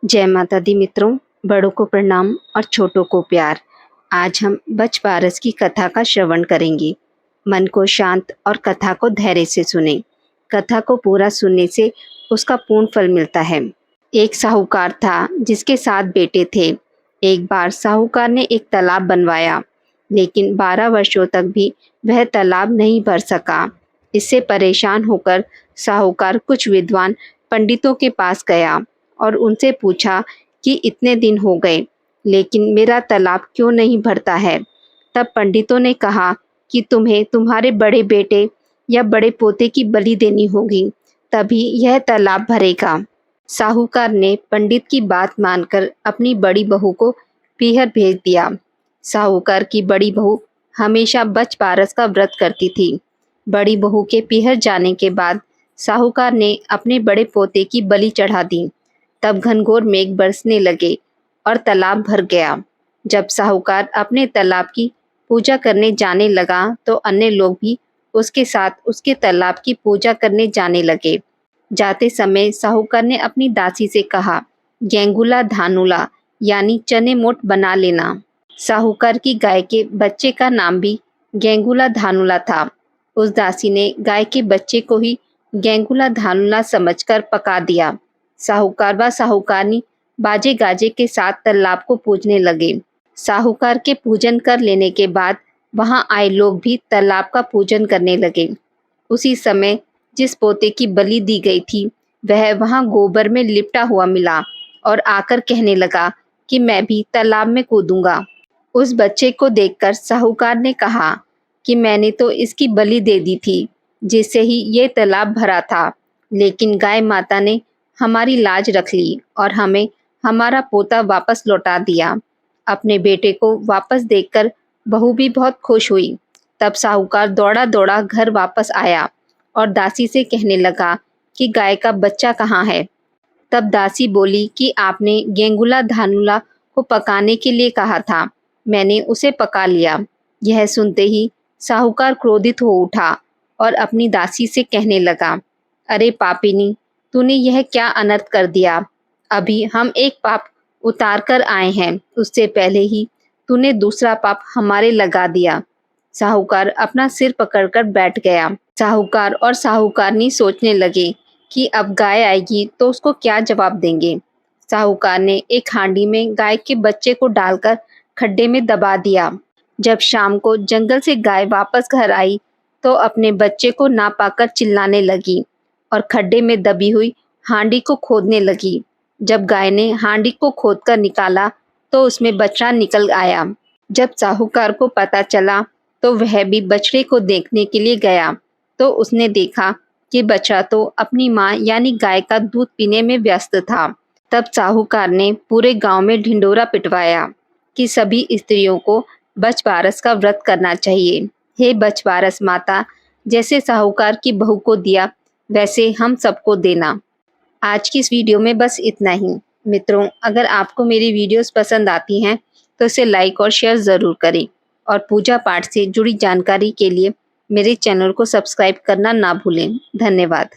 जय माता दी मित्रों, बड़ों को प्रणाम और छोटों को प्यार। आज हम बच पारस की कथा का श्रवण करेंगे। मन को शांत और कथा को धैर्य से सुने। कथा को पूरा सुनने से उसका पूर्ण फल मिलता है। एक साहूकार था जिसके 7 बेटे थे। एक बार साहूकार ने एक तालाब बनवाया, लेकिन 12 वर्षों तक भी वह तालाब नहीं भर सका। इससे परेशान होकर साहूकार कुछ विद्वान पंडितों के पास गया और उनसे पूछा कि इतने दिन हो गए लेकिन मेरा तालाब क्यों नहीं भरता है। तब पंडितों ने कहा कि तुम्हें तुम्हारे बड़े बेटे या बड़े पोते की बलि देनी होगी, तभी यह तालाब भरेगा। साहूकार ने पंडित की बात मानकर अपनी बड़ी बहू को पीहर भेज दिया। साहूकार की बड़ी बहू हमेशा बच पारस का व्रत करती थी। बड़ी बहू के पीहर जाने के बाद साहूकार ने अपने बड़े पोते की बलि चढ़ा दी। तब घनघोर मेघ बरसने लगे और तालाब भर गया। जब साहूकार अपने तालाब की पूजा करने जाने लगा तो अन्य लोग भी उसके साथ उसके तालाब की पूजा करने जाने लगे। जाते समय साहूकार ने अपनी दासी से कहा, गेंगुला धानुला यानी चने मोट बना लेना। साहूकार की गाय के बच्चे का नाम भी गेंगुला धानुला था। उस दासी ने गाय के बच्चे को ही गेंगुला धानुला समझकर पका दिया। साहूकार व साहूकारनी बाजे गाजे के साथ तालाब को पूजने लगे। साहूकार के पूजन कर लेने के बाद वहां आए लोग भी तालाब का पूजन करने लगे। उसी समय जिस पोते की बलि दी गई थी वह वहां गोबर में लिपटा हुआ मिला और आकर कहने लगा कि मैं भी तालाब में कूदूंगा। उस बच्चे को देखकर साहूकार ने कहा कि मैंने तो इसकी बलि दे दी थी जिससे ही ये तालाब भरा था, लेकिन गाय माता ने हमारी लाज रख ली और हमें हमारा पोता वापस लौटा दिया। अपने बेटे को वापस देखकर बहू भी बहुत खुश हुई। तब साहूकार दौड़ा दौड़ा घर वापस आया और दासी से कहने लगा कि गाय का बच्चा कहाँ है। तब दासी बोली कि आपने गेंगुला धानुला को पकाने के लिए कहा था, मैंने उसे पका लिया। यह सुनते ही साहूकार क्रोधित हो उठा और अपनी दासी से कहने लगा, अरे पापिनी, तूने यह क्या अनर्थ कर दिया। अभी हम एक पाप उतार कर आए हैं, उससे पहले ही तूने दूसरा पाप हमारे लगा दिया। साहूकार अपना सिर पकड़कर बैठ गया। साहूकार और साहूकारनी सोचने लगे कि अब गाय आएगी तो उसको क्या जवाब देंगे। साहूकार ने एक हांडी में गाय के बच्चे को डालकर खड्डे में दबा दिया। जब शाम को जंगल से गाय वापस घर आई तो अपने बच्चे को ना पाकर चिल्लाने लगी और खड्डे में दबी हुई हांडी को खोदने लगी। जब गाय ने हांडी को खोदकर निकाला तो उसमें बछड़ा निकल आया। जब साहूकार को पता चला तो वह भी बछड़े को देखने के लिए गया तो उसने देखा कि बछड़ा तो अपनी माँ यानी गाय का दूध पीने में व्यस्त था। तब साहूकार ने पूरे गांव में ढिंडोरा पिटवाया कि सभी स्त्रियों को बच पारस का व्रत करना चाहिए। हे बच पारस माता, जैसे साहूकार की बहू को दिया वैसे हम सबको देना। आज की इस वीडियो में बस इतना ही। मित्रों, अगर आपको मेरी वीडियोस पसंद आती हैं तो इसे लाइक और शेयर ज़रूर करें और पूजा पाठ से जुड़ी जानकारी के लिए मेरे चैनल को सब्सक्राइब करना ना भूलें। धन्यवाद।